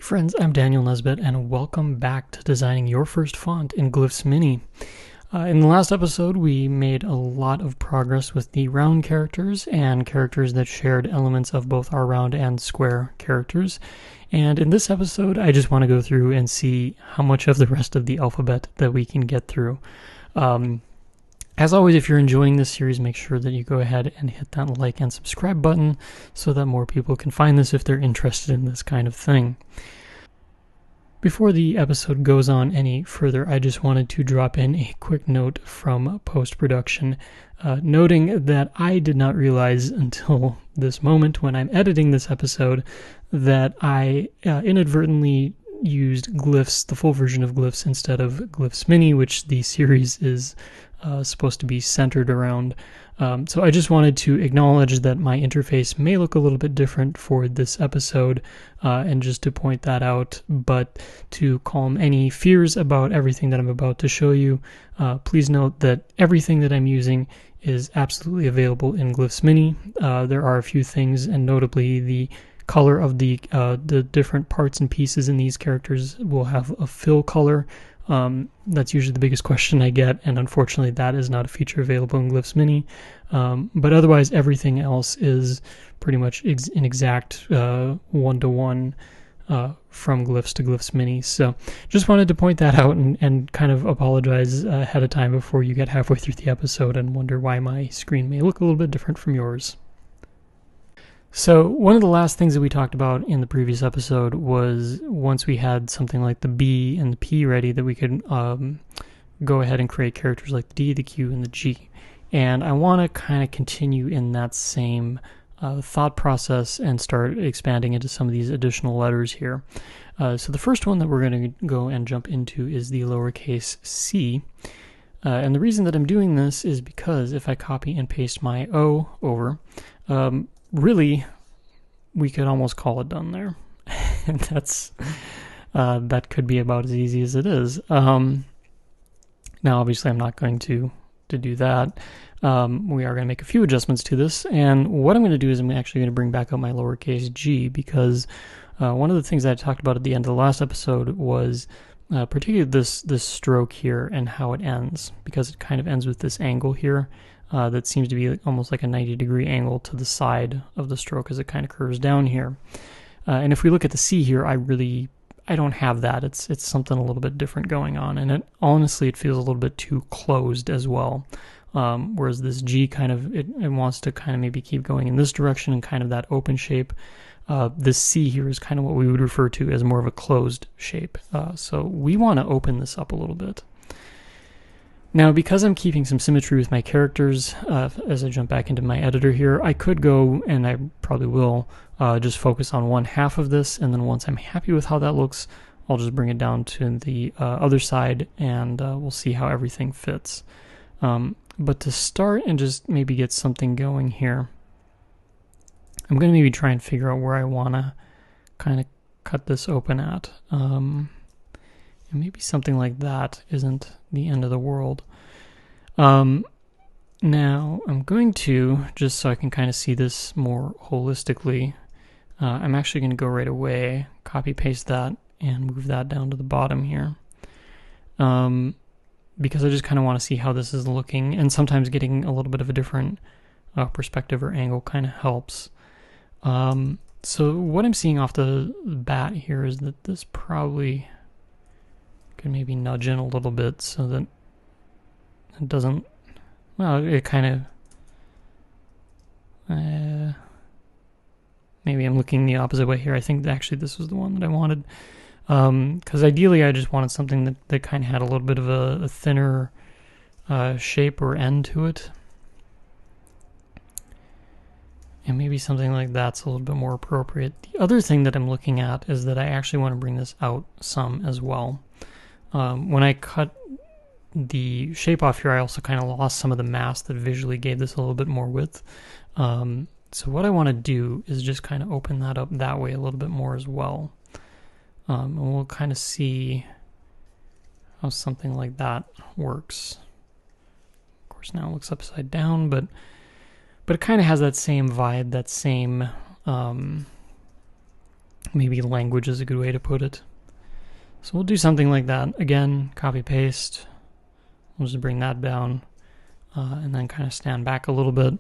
Friends, I'm Daniel Nesbitt, and welcome back to designing your first font in Glyphs Mini. In the last episode, we made a lot of progress with the round characters and characters that shared elements of both our round and square characters. And in this episode, I just want to go through and see how much of the rest of the alphabet that we can get through. As always, if you're enjoying this series, make sure that you go ahead and hit that like and subscribe button so that more people can find this if they're interested in this kind of thing. Before the episode goes on any further, I just wanted to drop in a quick note from post-production, noting that I did not realize until this moment when I'm editing this episode that I inadvertently used Glyphs, the full version of Glyphs, instead of Glyphs Mini, which the series is supposed to be centered around. So I just wanted to acknowledge that my interface may look a little bit different for this episode, and just to point that out, but to calm any fears about everything that I'm about to show you, please note that everything that I'm using is absolutely available in Glyphs Mini. There are a few things, and notably the color of the different parts and pieces in these characters will have a fill color. That's usually the biggest question I get, and unfortunately that is not a feature available in Glyphs Mini. But otherwise everything else is pretty much an exact one-to-one from Glyphs to Glyphs Mini. So just wanted to point that out and kind of apologize ahead of time before you get halfway through the episode and wonder why my screen may look a little bit different from yours. So one of the last things that we talked about in the previous episode was once we had something like the B and the P ready, that we could go ahead and create characters like the D, the Q, and the G. And I want to kind of continue in that same thought process and start expanding into some of these additional letters here. So the first one that we're going to go and jump into is the lowercase c. And the reason that I'm doing this is because if I copy and paste my O over, really, we could almost call it done there. And that could be about as easy as it is. Now, obviously, I'm not going to do that. We are going to make a few adjustments to this. And what I'm going to do is I'm actually going to bring back up my lowercase g, because one of the things that I talked about at the end of the last episode was particularly this stroke here and how it ends, because it kind of ends with this angle here. That seems to be almost like a 90-degree angle to the side of the stroke as it kind of curves down here. And if we look at the C here, I don't have that. It's something a little bit different going on, and honestly it feels a little bit too closed as well. Whereas this G kind of it wants to kind of maybe keep going in this direction and kind of that open shape. This C here is kind of what we would refer to as more of a closed shape. So we want to open this up a little bit. Now, because I'm keeping some symmetry with my characters, as I jump back into my editor here, I could go, and I probably will, just focus on one half of this, and then once I'm happy with how that looks, I'll just bring it down to the other side, and we'll see how everything fits. But to start and just maybe get something going here, I'm going to maybe try and figure out where I want to kind of cut this open at. And maybe something like that isn't the end of the world. Now, I'm going to, just so I can kind of see this more holistically, I'm actually going to go right away, copy paste that, and move that down to the bottom here. Because I just kind of want to see how this is looking, and sometimes getting a little bit of a different perspective or angle kind of helps. So what I'm seeing off the bat here is that this probably could maybe nudge in a little bit so that it doesn't, well, it kind of, maybe I'm looking the opposite way here. I think actually this was the one that I wanted, because ideally I just wanted something that kind of had a little bit of a thinner shape or end to it. And maybe something like that's a little bit more appropriate. The other thing that I'm looking at is that I actually want to bring this out some as well. When I cut the shape off here, I also kind of lost some of the mass that visually gave this a little bit more width. So what I want to do is just kind of open that up that way a little bit more as well. And we'll kind of see how something like that works. Of course, now it looks upside down, but it kind of has that same vibe, that same Maybe language is a good way to put it. So we'll do something like that. Again, copy paste. We'll just bring that down and then kind of stand back a little bit.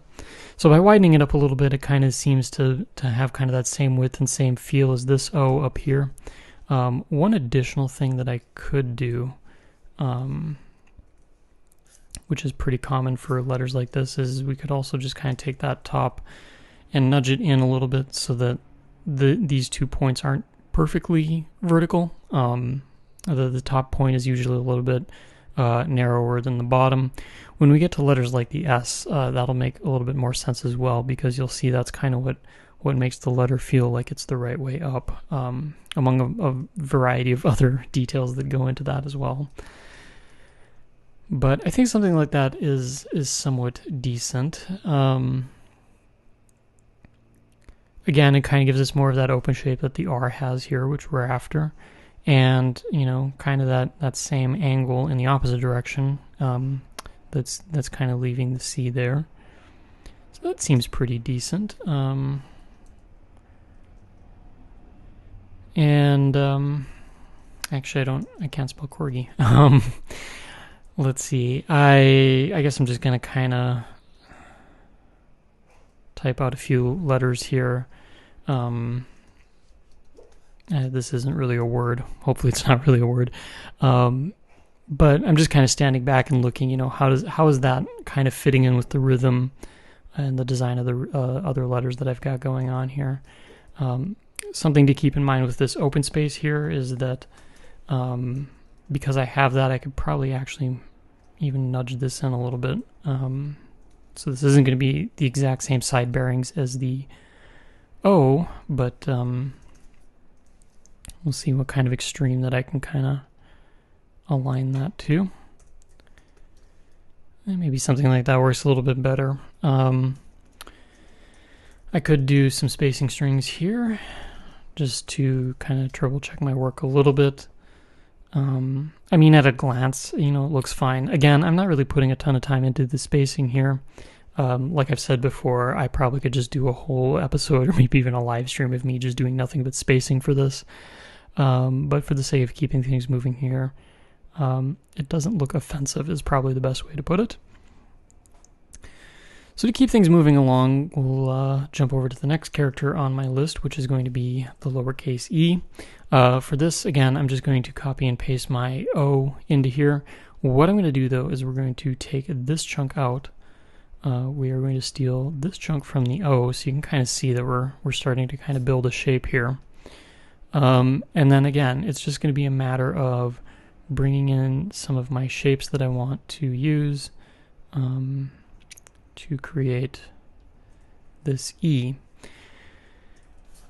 So by widening it up a little bit, it kind of seems to have kind of that same width and same feel as this O up here. One additional thing that I could do, which is pretty common for letters like this, is we could also just kind of take that top and nudge it in a little bit so that these 2 points aren't perfectly vertical. The top point is usually a little bit narrower than the bottom. When we get to letters like the S, that'll make a little bit more sense as well, because you'll see that's kind of what makes the letter feel like it's the right way up, among a variety of other details that go into that as well. But I think something like that is somewhat decent. Again, it kind of gives us more of that open shape that the R has here, which we're after. And, you know, kind of that same angle in the opposite direction, that's kind of leaving the C there. So that seems pretty decent. Actually, I can't spell corgi. Let's see. I guess I'm just gonna kind of type out a few letters here. This isn't really a word. Hopefully it's not really a word. But I'm just kind of standing back and looking, you know, how is that kind of fitting in with the rhythm and the design of the other letters that I've got going on here. Something to keep in mind with this open space here is that because I have that, I could probably actually even nudge this in a little bit. So this isn't going to be the exact same side bearings as the O, but we'll see what kind of extreme that I can kind of align that to. And maybe something like that works a little bit better. I could do some spacing strings here just to kind of triple check my work a little bit. I mean, at a glance, you know, it looks fine. Again, I'm not really putting a ton of time into the spacing here. Like I've said before, I probably could just do a whole episode or maybe even a live stream of me just doing nothing but spacing for this. But for the sake of keeping things moving here, it doesn't look offensive is probably the best way to put it. So to keep things moving along, we'll jump over to the next character on my list, which is going to be the lowercase e. For this, again, I'm just going to copy and paste my O into here. What I'm going to do, though, is we're going to take this chunk out. We are going to steal this chunk from the O, so you can kind of see that we're starting to kind of build a shape here. And then, again, it's just going to be a matter of bringing in some of my shapes that I want to use to create this E.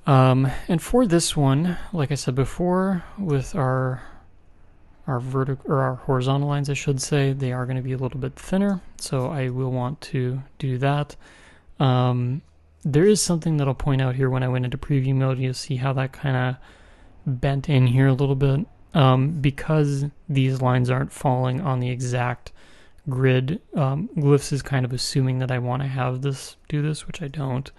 And for this one, like I said before, with our vertical or our horizontal lines, I should say, they are going to be a little bit thinner, so I will want to do that. There is something that I'll point out here when I went into preview mode. You'll see how that kind of bent in here a little bit. Because these lines aren't falling on the exact grid, Glyphs is kind of assuming that I want to do this, which I don't.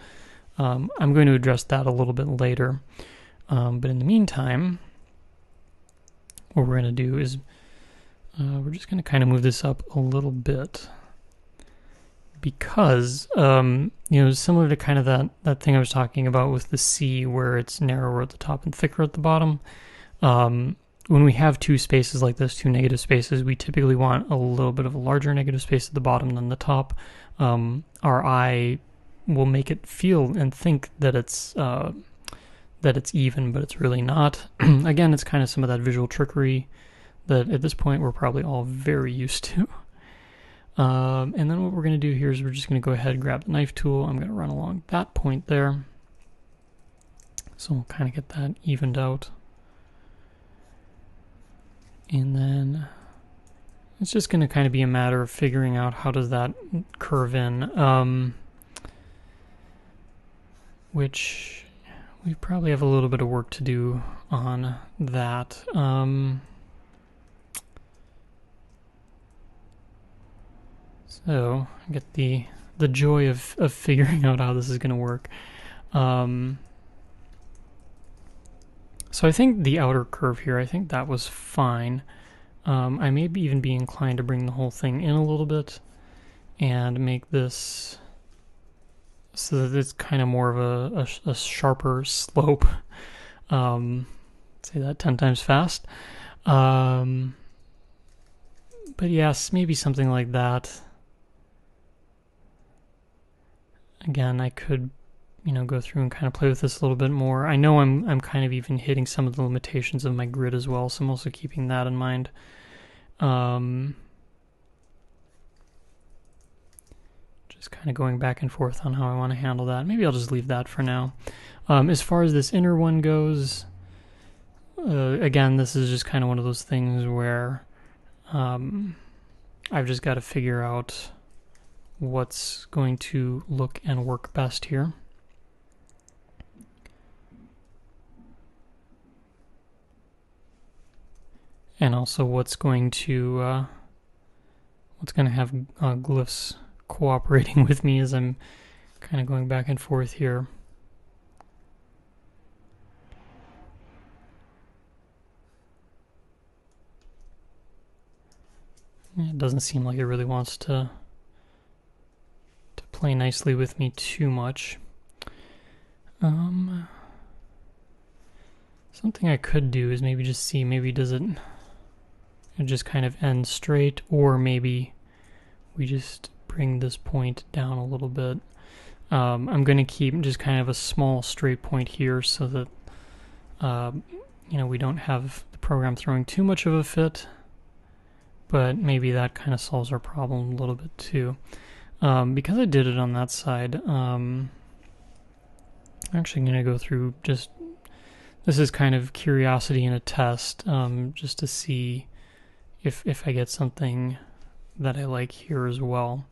I'm going to address that a little bit later. But in the meantime, what we're going to do is we're just going to kind of move this up a little bit. Because, you know, similar to kind of that thing I was talking about with the C, where it's narrower at the top and thicker at the bottom, when we have two spaces like this, two negative spaces, we typically want a little bit of a larger negative space at the bottom than the top. Our eye will make it feel and think that it's even, but it's really not. Again, it's kind of some of that visual trickery that at this point we're probably all very used to. And then what we're going to do here is we're just going to go ahead and grab the knife tool. I'm going to run along that point there. So we'll kind of get that evened out. And then it's just going to kind of be a matter of figuring out how does that curve in, which we probably have a little bit of work to do on that. So I get the joy of figuring out how this is going to work. So I think the outer curve here, I think that was fine. I may even be inclined to bring the whole thing in a little bit and make this so that it's kind of more of a sharper slope. Say that 10 times fast. But yes, maybe something like that. Again, I could, go through and kind of play with this a little bit more. I know I'm kind of even hitting some of the limitations of my grid as well, so I'm also keeping that in mind. Just kind of going back and forth on how I want to handle that. Maybe I'll just leave that for now. As far as this inner one goes, again, this is just kind of one of those things where I've just got to figure out what's going to look and work best here. And also what's going to have glyphs cooperating with me as I'm kind of going back and forth here. It doesn't seem like it really wants to play nicely with me too much. Something I could do is maybe just see, maybe does it just kind of end straight, or maybe we just bring this point down a little bit. I'm going to keep just kind of a small straight point here so that we don't have the program throwing too much of a fit, but maybe that kind of solves our problem a little bit too. Because I did it on that side, I'm actually going to go through just, this is kind of curiosity and a test, just to see if I get something that I like here as well.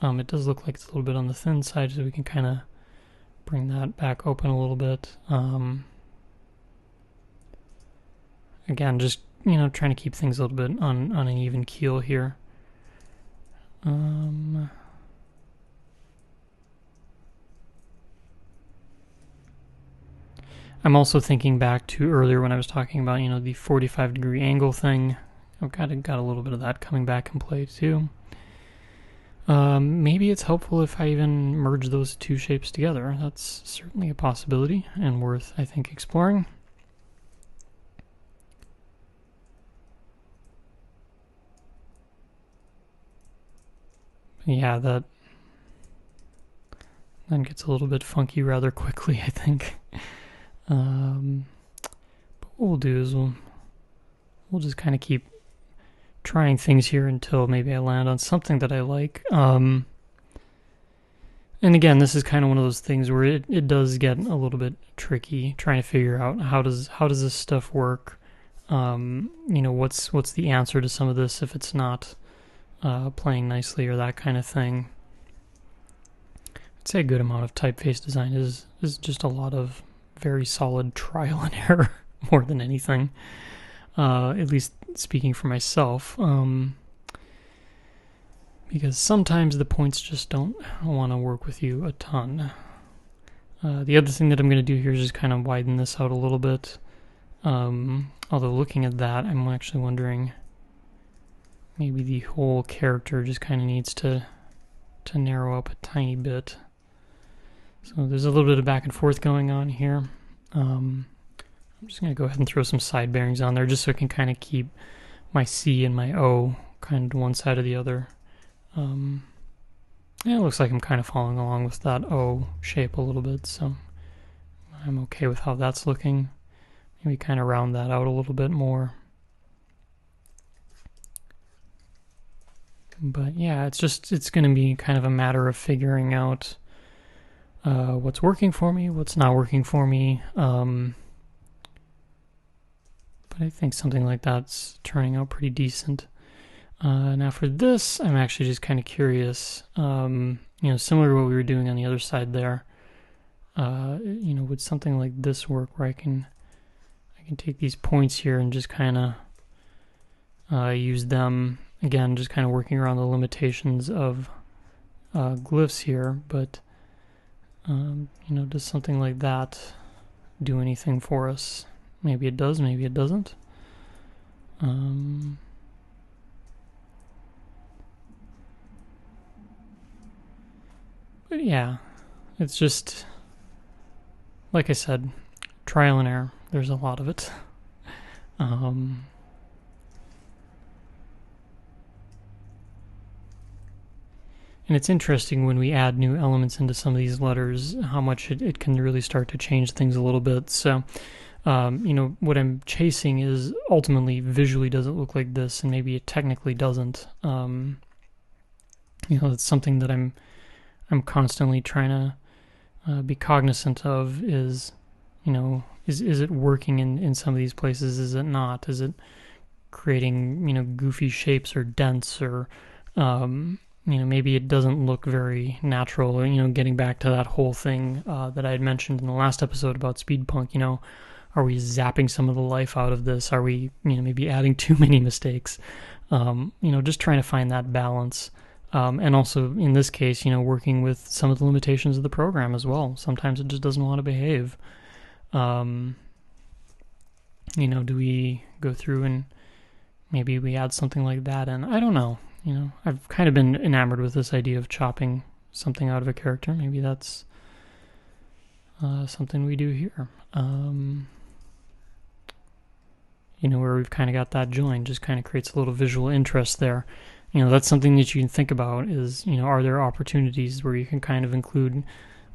It does look like it's a little bit on the thin side, so we can kind of bring that back open a little bit. Again, just, trying to keep things a little bit on an even keel here. I'm also thinking back to earlier when I was talking about, the 45-degree angle thing. I've got a little bit of that coming back in play too. Maybe it's helpful if I even merge those two shapes together. That's certainly a possibility and worth, I think, exploring. Yeah, that then gets a little bit funky rather quickly, I think. But what we'll do is we'll just kind of keep trying things here until maybe I land on something that I like. And again, this is kind of one of those things where it does get a little bit tricky trying to figure out how does this stuff work. What's the answer to some of this if it's not playing nicely or that kind of thing. I'd say a good amount of typeface design is just a lot of very solid trial and error more than anything. At least speaking for myself, because sometimes the points just don't want to work with you a ton. The other thing that I'm going to do here is just kind of widen this out a little bit. Although looking at that, I'm actually wondering maybe the whole character just kind of needs to narrow up a tiny bit. So there's a little bit of back and forth going on here. I'm just going to go ahead and throw some side bearings on there just so I can kind of keep my C and my O kind of one side or the other. It looks like I'm kind of following along with that O shape a little bit, so I'm okay with how that's looking. Maybe kind of round that out a little bit more. But yeah, it's going to be kind of a matter of figuring out what's working for me, what's not working for me. But I think something like that's turning out pretty decent. Now for this, I'm actually just kind of curious, similar to what we were doing on the other side there, would something like this work where I can take these points here and just kind of use them, again, just kind of working around the limitations of glyphs here, but, does something like that do anything for us? Maybe it does, maybe it doesn't. But yeah, it's just, like I said, trial and error. There's a lot of it. And it's interesting when we add new elements into some of these letters, how much it can really start to change things a little bit. So, what I'm chasing is ultimately visually doesn't look like this, and maybe it technically doesn't. It's something that I'm constantly trying to be cognizant of is, is it working in some of these places? Is it not? Is it creating, goofy shapes or dents or, maybe it doesn't look very natural. Getting back to that whole thing that I had mentioned in the last episode about Speedpunk, are we zapping some of the life out of this? Are we, maybe adding too many mistakes? Just trying to find that balance. And also, in this case, working with some of the limitations of the program as well. Sometimes it just doesn't want to behave. Do we go through and maybe we add something like that in? I don't know. I've kind of been enamored with this idea of chopping something out of a character. Maybe that's something we do here. Where we've kind of got that join, just kind of creates a little visual interest there. That's something that you can think about is, are there opportunities where you can kind of include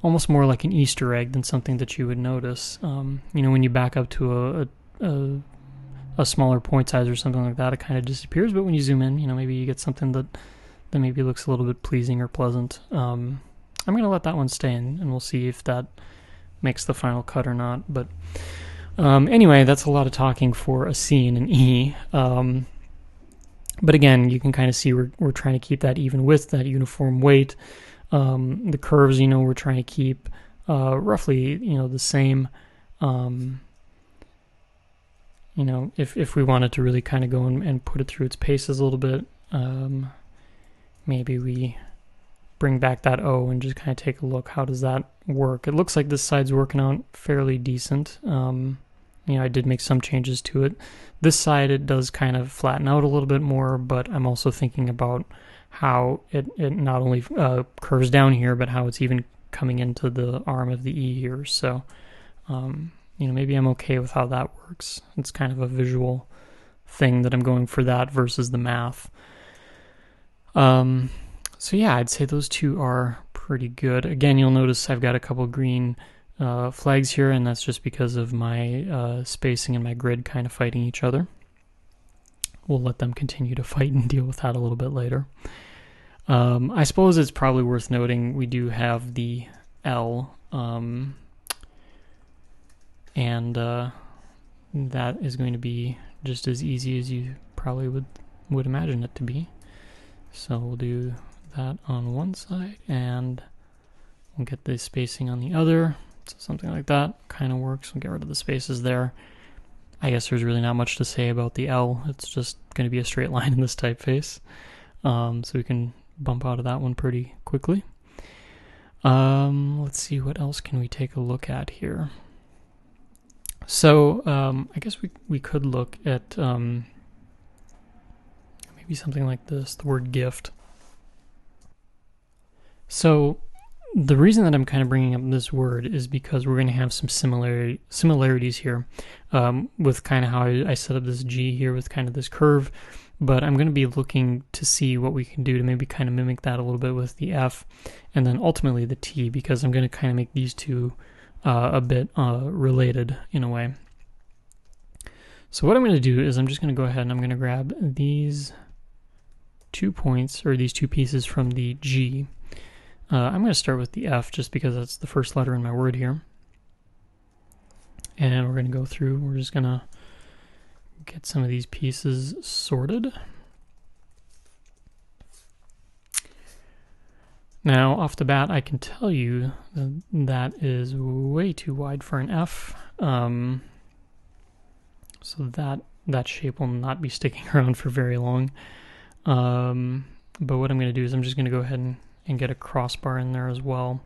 almost more like an Easter egg than something that you would notice. When you back up to a smaller point size or something like that, it kind of disappears. But when you zoom in, maybe you get something that maybe looks a little bit pleasing or pleasant. I'm going to let that one stay in, and we'll see if that makes the final cut or not. But anyway, that's a lot of talking for a C and an E. But again, you can kind of see we're trying to keep that even width, that uniform weight. The curves, we're trying to keep roughly, the same. If we wanted to really kind of go and put it through its paces a little bit, maybe we bring back that O and just kind of take a look. How does that work? It looks like this side's working out fairly decent. I did make some changes to it. This side, it does kind of flatten out a little bit more, but I'm also thinking about how it not only curves down here, but how it's even coming into the arm of the E here. So, maybe I'm okay with how that works. It's kind of a visual thing that I'm going for that versus the math. So yeah, I'd say those two are pretty good. Again, you'll notice I've got a couple green flags here, and that's just because of my spacing and my grid kind of fighting each other. We'll let them continue to fight and deal with that a little bit later. I suppose it's probably worth noting we do have the L, and that is going to be just as easy as you probably would imagine it to be. So we'll do that on one side, and we'll get the spacing on the other. So something like that kind of works. We'll get rid of the spaces there. I guess there's really not much to say about the L. It's just going to be a straight line in this typeface. So we can bump out of that one pretty quickly. Let's see, what else can we take a look at here? So I guess we could look at maybe something like this, the word gift. So the reason that I'm kind of bringing up this word is because we're going to have some similarities here with kind of how I set up this G here with kind of this curve, but I'm going to be looking to see what we can do to maybe kind of mimic that a little bit with the F and then ultimately the T, because I'm going to kind of make these two a bit related in a way. So what I'm going to do is I'm just going to go ahead and I'm going to grab these 2 points, or these two pieces from the G. I'm going to start with the F just because that's the first letter in my word here. And we're going to go through, we're just going to get some of these pieces sorted. Now, off the bat, I can tell you that is way too wide for an F. So that shape will not be sticking around for very long. But what I'm going to do is I'm just going to go ahead and get a crossbar in there as well.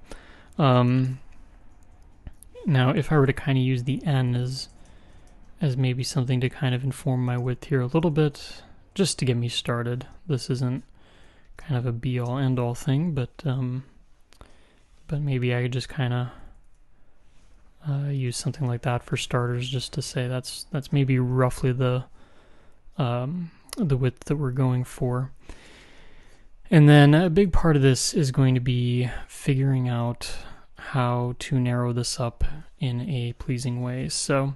Now, if I were to kind of use the N as as maybe something to kind of inform my width here a little bit, just to get me started. This isn't kind of a be-all, end-all thing, but maybe I could just kind of use something like that for starters, just to say that's maybe roughly the width that we're going for. And then a big part of this is going to be figuring out how to narrow this up in a pleasing way. So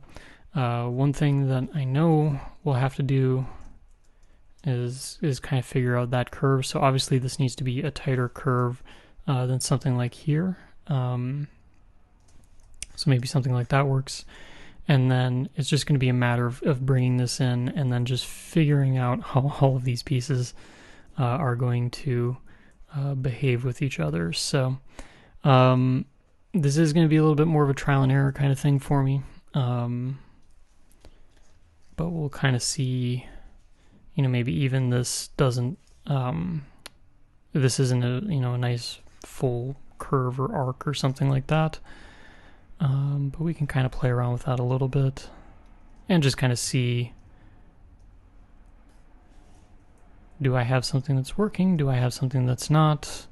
one thing that I know we'll have to do is kind of figure out that curve. So obviously this needs to be a tighter curve than something like here. So maybe something like that works. And then it's just going to be a matter of bringing this in and then just figuring out how all of these pieces are going to behave with each other. So this is going to be a little bit more of a trial and error kind of thing for me. But we'll kind of see, maybe even this doesn't, this isn't a nice full curve or arc or something like that. But we can kind of play around with that a little bit and just kind of see, do I have something that's working? Do I have something that's not?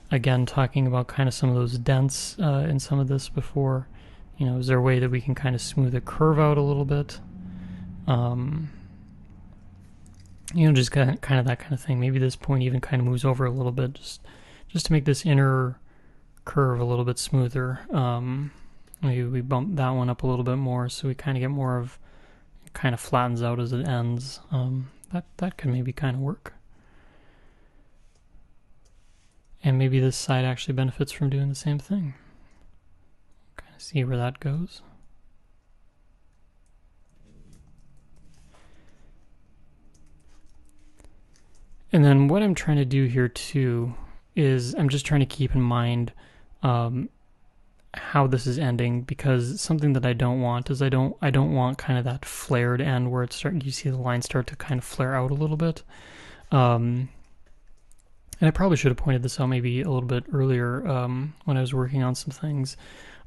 Again, talking about kind of some of those dents in some of this before. Is there a way that we can kind of smooth the curve out a little bit? Just kind of that kind of thing. Maybe this point even kind of moves over a little bit, just to make this inner curve a little bit smoother. Maybe we bump that one up a little bit more, so we kind of get more of, kind of flattens out as it ends. That could maybe kind of work. And maybe this side actually benefits from doing the same thing. Kind of see where that goes. And then what I'm trying to do here too is I'm just trying to keep in mind how this is ending, because something that I don't want is I don't want kind of that flared end where it's you see the lines start to kind of flare out a little bit. And I probably should have pointed this out maybe a little bit earlier when I was working on some things.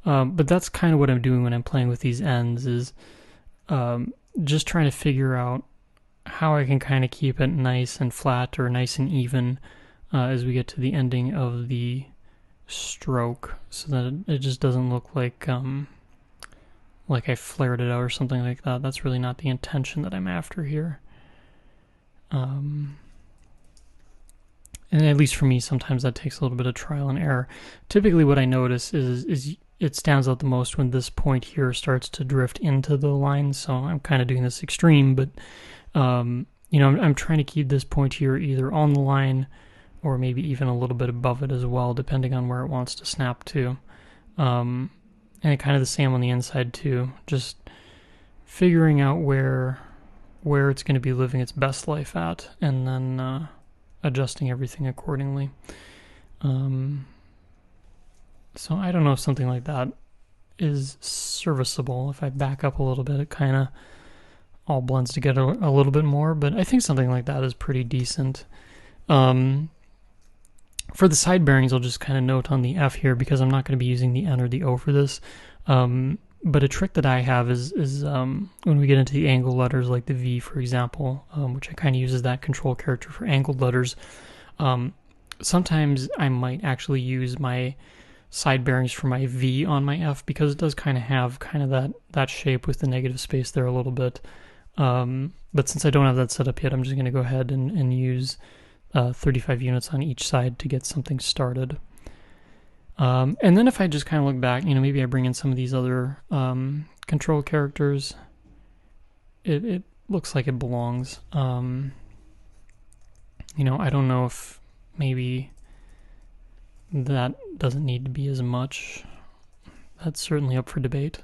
But that's kind of what I'm doing when I'm playing with these ends, is just trying to figure out how I can kind of keep it nice and flat or nice and even as we get to the ending of the stroke, so that it just doesn't look like I flared it out or something like that. That's really not the intention that I'm after here. And at least for me, sometimes that takes a little bit of trial and error. Typically what I notice is it stands out the most when this point here starts to drift into the line. So I'm kind of doing this extreme, but I'm trying to keep this point here either on the line or maybe even a little bit above it as well, depending on where it wants to snap to. And kind of the same on the inside too, just figuring out where it's going to be living its best life at, and then adjusting everything accordingly. So I don't know if something like that is serviceable. If I back up a little bit, it kind of all blends together a little bit more, but I think something like that is pretty decent. For the side bearings, I'll just kind of note on the F here, because I'm not going to be using the N or the O for this. But a trick that I have is when we get into the angled letters, like the V, for example, which I kind of use as that control character for angled letters. Sometimes I might actually use my side bearings for my V on my F, because it does kind of have kind of that shape with the negative space there a little bit. But since I don't have that set up yet, I'm just going to go ahead and use 35 units on each side to get something started. And then if I just kind of look back, maybe I bring in some of these other control characters, it looks like it belongs. I don't know if maybe that doesn't need to be as much. That's certainly up for debate.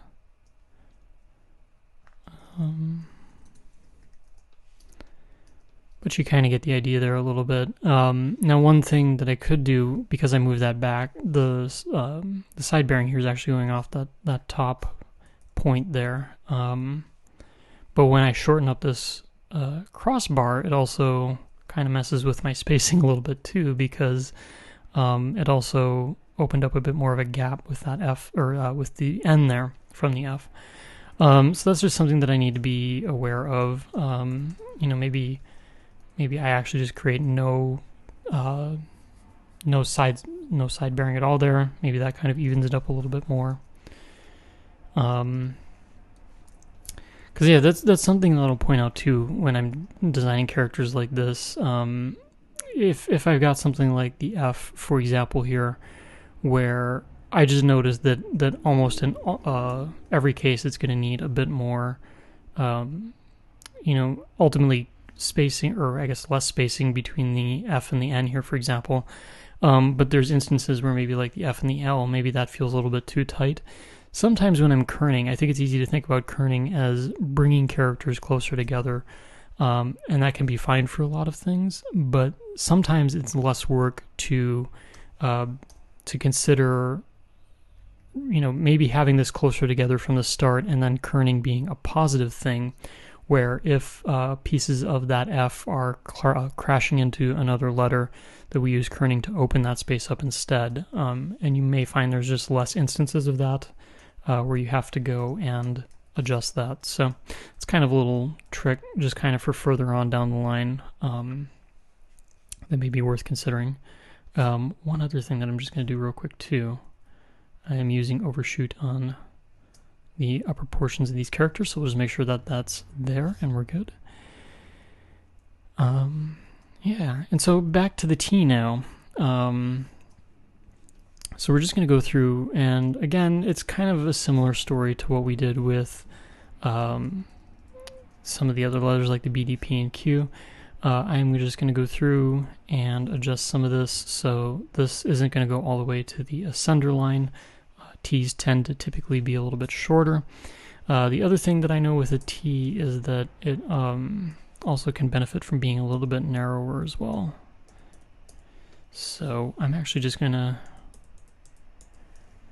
But you kind of get the idea there a little bit. Now, one thing that I could do, because I moved that back, the side bearing here is actually going off that top point there. But when I shorten up this crossbar, it also kind of messes with my spacing a little bit too, because it also opened up a bit more of a gap with that F, or with the N there from the F. So that's just something that I need to be aware of. Maybe I actually just create no side bearing at all there. Maybe that kind of evens it up a little bit more. Because yeah, that's something that I'll point out too when I'm designing characters like this. If I've got something like the F, for example, here, where I just noticed that almost in every case it's going to need a bit more, ultimately spacing, or I guess less spacing between the F and the N here, for example. But there's instances where maybe like the F and the L, maybe that feels a little bit too tight. Sometimes when I'm kerning, I think it's easy to think about kerning as bringing characters closer together, and that can be fine for a lot of things. But sometimes it's less work to consider, maybe having this closer together from the start, and then kerning being a positive thing, where if pieces of that F are crashing into another letter, that we use kerning to open that space up instead. And you may find there's just less instances of that where you have to go and adjust that. So it's kind of a little trick, just kind of for further on down the line, that may be worth considering. One other thing that I'm just going to do real quick too, I am using overshoot on the upper portions of these characters, so we'll just make sure that that's there and we're good. Yeah, and so back to the T now. So we're just going to go through, and again, it's kind of a similar story to what we did with some of the other letters like the B, D, P, and Q. I'm just going to go through and adjust some of this, so this isn't going to go all the way to the ascender line. T's tend to typically be a little bit shorter. The other thing that I know with a T is that it also can benefit from being a little bit narrower as well. So I'm actually just going to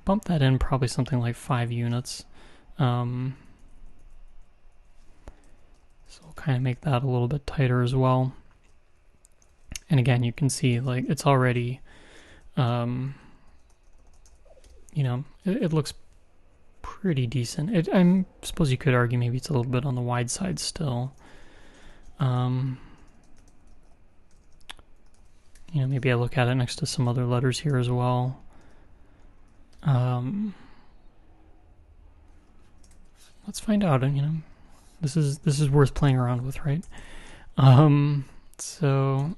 bump that in probably something like 5 units. So we'll kind of make that a little bit tighter as well. And again, you can see like it's already, it looks pretty decent. I suppose you could argue maybe it's a little bit on the wide side still. Maybe I look at it next to some other letters here as well. Let's find out. This is worth playing around with, right? So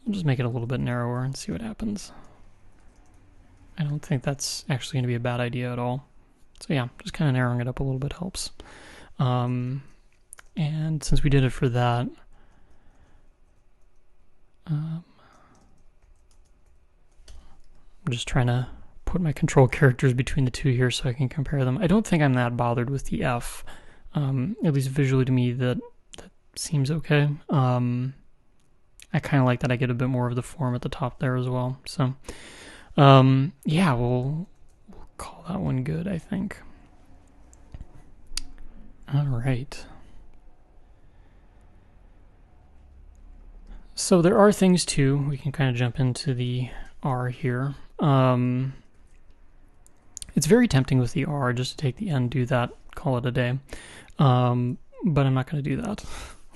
I'll just make it a little bit narrower and see what happens. I don't think that's actually going to be a bad idea at all. So yeah, just kind of narrowing it up a little bit helps. And since we did it for that, I'm just trying to put my control characters between the two here so I can compare them. I don't think I'm that bothered with the F. At least visually to me, that seems okay. I kind of like that I get a bit more of the form at the top there as well. So yeah, we'll call that one good, I think. All right. So there are things too. We can kind of jump into the R here. It's very tempting with the R just to take the N, do that, call it a day. But I'm not going to do that.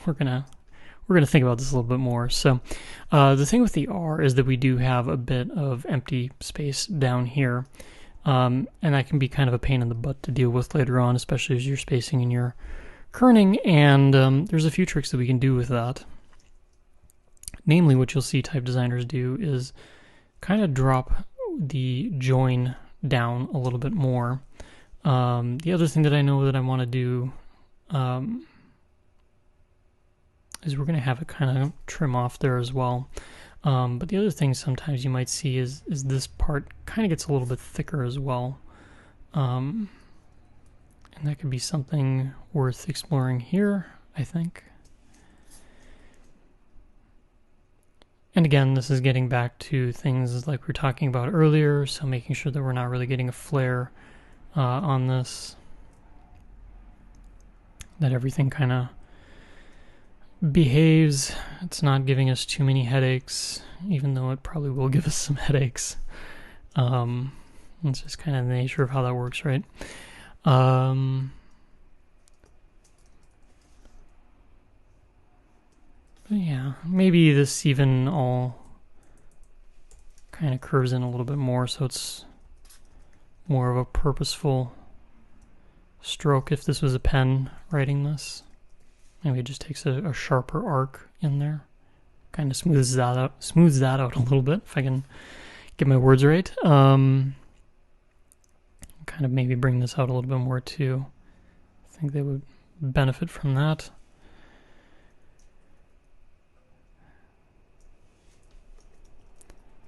We're gonna think about this a little bit more. So the thing with the R is that we do have a bit of empty space down here. And that can be kind of a pain in the butt to deal with later on, especially as you're spacing and you're kerning. And there's a few tricks that we can do with that. Namely, what you'll see type designers do is kind of drop the join down a little bit more. The other thing that I know that I want to do is we're going to have it kind of trim off there as well. But the other thing sometimes you might see is this part kind of gets a little bit thicker as well. And that could be something worth exploring here, I think. And again, this is getting back to things like we were talking about earlier, so making sure that we're not really getting a flare on this. That everything kind of behaves. It's not giving us too many headaches, even though it probably will give us some headaches. It's just kind of the nature of how that works, right? But yeah, maybe this even all kind of curves in a little bit more, so it's more of a purposeful stroke. If this was a pen writing this, maybe it just takes a sharper arc in there, kind of smooths that out a little bit, if I can get my words right. Kind of maybe bring this out a little bit more too. I think they would benefit from that.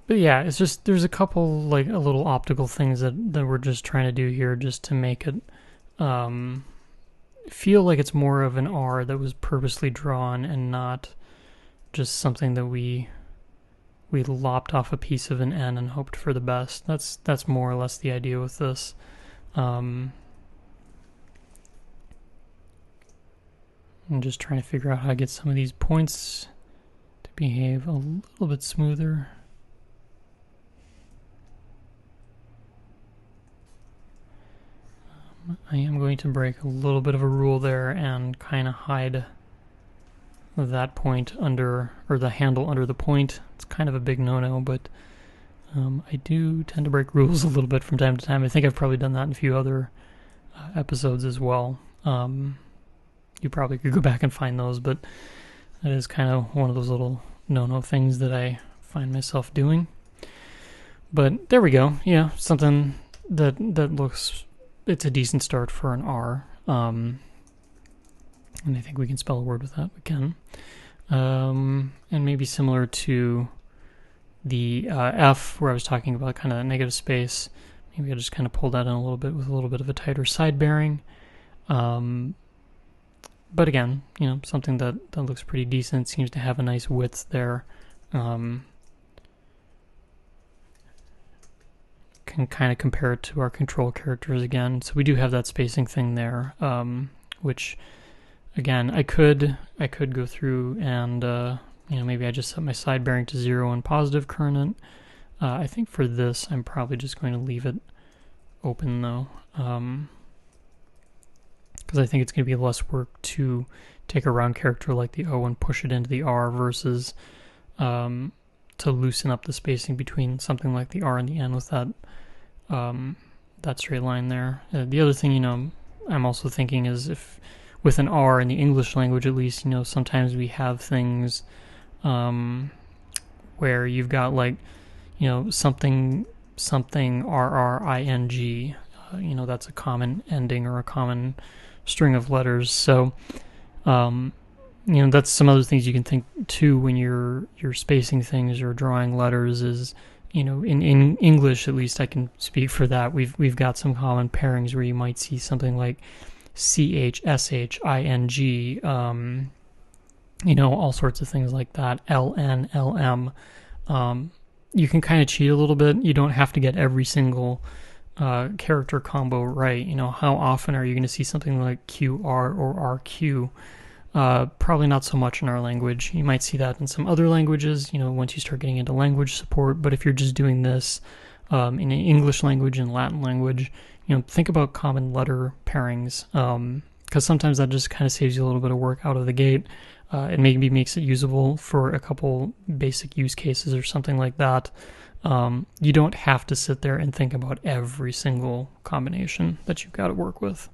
But yeah, it's just, there's a couple, like, a little optical things that we're just trying to do here just to make it feel like it's more of an R that was purposely drawn and not just something that we lopped off a piece of an N and hoped for the best. That's more or less the idea with this. I'm just trying to figure out how to get some of these points to behave a little bit smoother. I am going to break a little bit of a rule there and kind of hide that point under, or the handle under the point. It's kind of a big no-no, but I do tend to break rules a little bit from time to time. I think I've probably done that in a few other episodes as well. You probably could go back and find those, but that is kind of one of those little no-no things that I find myself doing. But there we go. Yeah, something that looks... It's a decent start for an R. And I think we can spell a word with that. We can. And maybe similar to the F, where I was talking about kind of that negative space. Maybe I'll just kind of pull that in a little bit with a little bit of a tighter side bearing. But again, something that looks pretty decent. Seems to have a nice width there. Can kind of compare it to our control characters again. So we do have that spacing thing there, which again, I could go through and maybe I just set my side bearing to 0 and positive current. I think for this, I'm probably just going to leave it open though, because I think it's going to be less work to take a round character like the O and push it into the R versus to loosen up the spacing between something like the R and the N with that straight line there. The other thing, I'm also thinking is if with an R in the English language, at least, sometimes we have things where you've got like, something RRING. That's a common ending or a common string of letters. So, that's some other things you can think too when you're spacing things or drawing letters is, in English, at least I can speak for that. We've got some common pairings where you might see something like CHSHING, all sorts of things like that. LN, LM. You can kind of cheat a little bit. You don't have to get every single character combo right. How often are you going to see something like QR or RQ? Probably not so much in our language. You might see that in some other languages, once you start getting into language support. But if you're just doing this in English language and Latin language, think about common letter pairings, because sometimes that just kind of saves you a little bit of work out of the gate. It maybe makes it usable for a couple basic use cases or something like that. You don't have to sit there and think about every single combination that you've got to work with.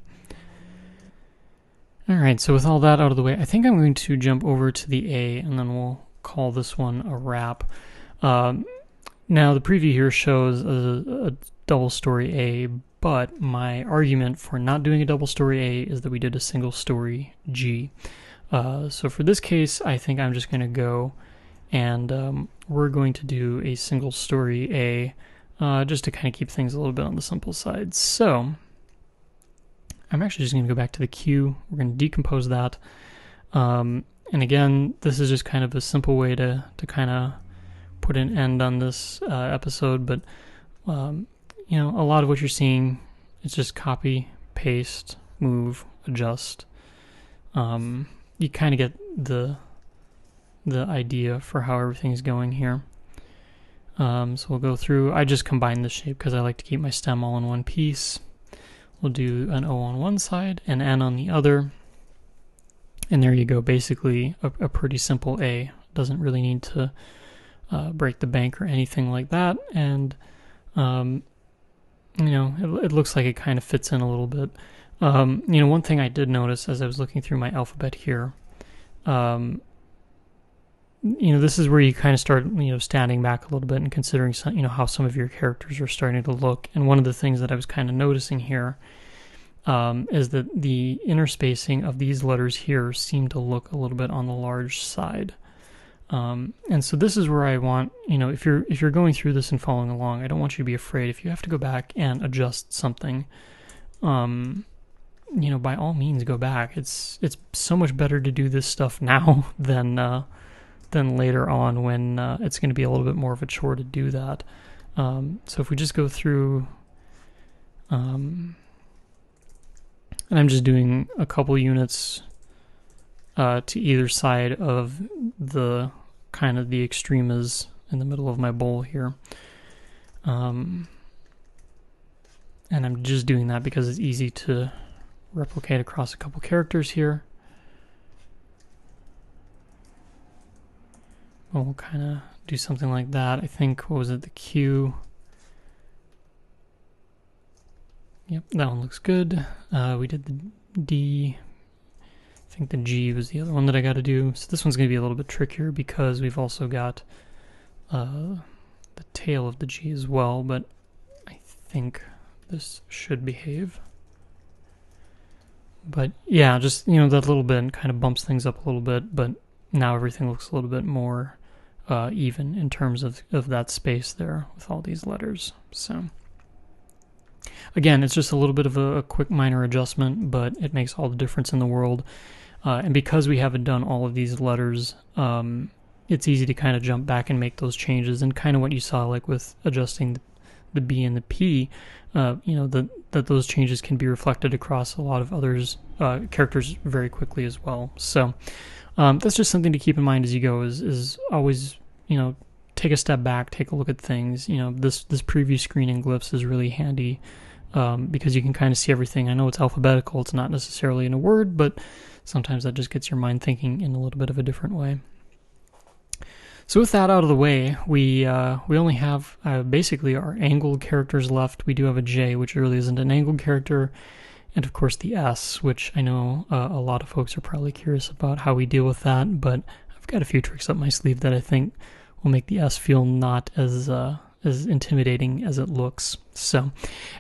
All right, so with all that out of the way, I think I'm going to jump over to the A, and then we'll call this one a wrap. Now, the preview here shows a double story A, but my argument for not doing a double story A is that we did a single story G. So for this case, I think I'm just going to go and we're going to do a single story A, just to kind of keep things a little bit on the simple side. So I'm actually just going to go back to the Q. We're going to decompose that. And again, this is just kind of a simple way to kind of put an end on this episode. But, a lot of what you're seeing, it's just copy, paste, move, adjust. You kind of get the idea for how everything's going here. So we'll go through. I just combine the shape because I like to keep my stem all in one piece. We'll do an O on one side, an N on the other. And there you go, basically a pretty simple A. Doesn't really need to break the bank or anything like that. And, it looks like it kind of fits in a little bit. One thing I did notice as I was looking through my alphabet here, this is where you kind of start, standing back a little bit and considering, how some of your characters are starting to look. And one of the things that I was kind of noticing here is that the interspacing of these letters here seem to look a little bit on the large side. And so this is where I want, if you're going through this and following along, I don't want you to be afraid. If you have to go back and adjust something, by all means go back. It's so much better to do this stuff now than later on when it's going to be a little bit more of a chore to do that. So if we just go through, and I'm just doing a couple units to either side of the kind of the extremas in the middle of my bowl here. And I'm just doing that because it's easy to replicate across a couple characters here. We'll kind of do something like that. I think, what was it, the Q? Yep, that one looks good. We did the D. I think the G was the other one that I got to do. So this one's going to be a little bit trickier because we've also got the tail of the G as well, but I think this should behave. But yeah, just, that little bit kind of bumps things up a little bit, but now everything looks a little bit more even in terms of that space there with all these letters. So again, it's just a little bit of a quick minor adjustment, but it makes all the difference in the world. And because we haven't done all of these letters, it's easy to kind of jump back and make those changes. And kind of what you saw, like with adjusting the B and the P, that those changes can be reflected across a lot of others characters very quickly as well. So that's just something to keep in mind as you go. Is always take a step back, take a look at things. This preview screen in Glyphs is really handy because you can kind of see everything. I know it's alphabetical; it's not necessarily in a word, but sometimes that just gets your mind thinking in a little bit of a different way. So with that out of the way, we only have basically our angled characters left. We do have a J, which really isn't an angled character, and of course the S, which I know a lot of folks are probably curious about how we deal with that, but I've got a few tricks up my sleeve that I think will make the S feel not as intimidating as it looks. So,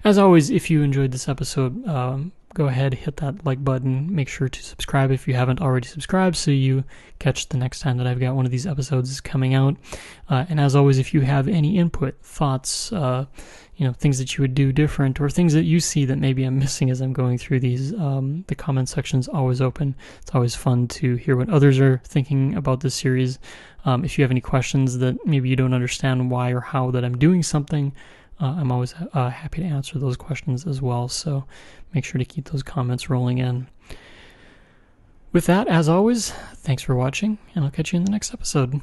as always, if you enjoyed this episode, go ahead, hit that like button. Make sure to subscribe if you haven't already subscribed so you catch the next time that I've got one of these episodes coming out. And as always, if you have any input, thoughts, things that you would do different or things that you see that maybe I'm missing as I'm going through these, the comment section's always open. It's always fun to hear what others are thinking about this series. If you have any questions that maybe you don't understand why or how that I'm doing something, I'm always happy to answer those questions as well, so make sure to keep those comments rolling in. With that, as always, thanks for watching, and I'll catch you in the next episode.